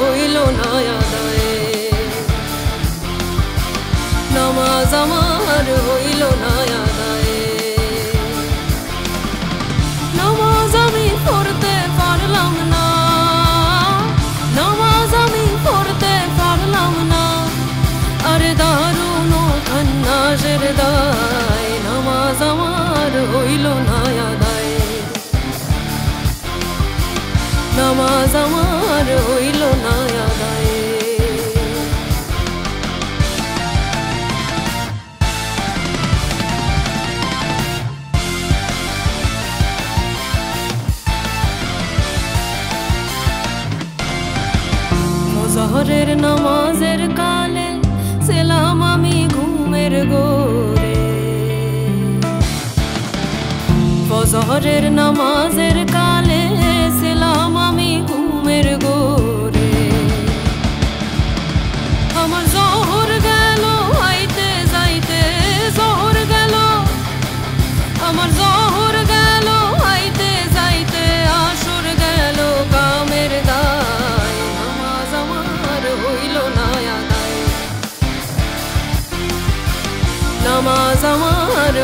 হইল না আদায়, নামাজ আমার হইল না আদায়। নামাজ আমি পড়তে পারলাম না, নামাজ আমি পড়তে পারলাম না, আরে দারুণ খান্নাসের দায়, নামাজ আমার হইল না আদায়, নামাজ আমার হইল না আদায়। জহরের নামাজের কালে ছিলাম আমি ঘুমের ঘোরে, ফজরের নামাজের কালে ছিলাম আমি ঘুমের ঘোরে। আমার জহর গেল আইতে যাইতে, জহর গেল আমার, জহর গেল আইতে যাইতে, আসর গেল কামের দায়, নামাজ আমার হইল না আদায়, নামাজ আমার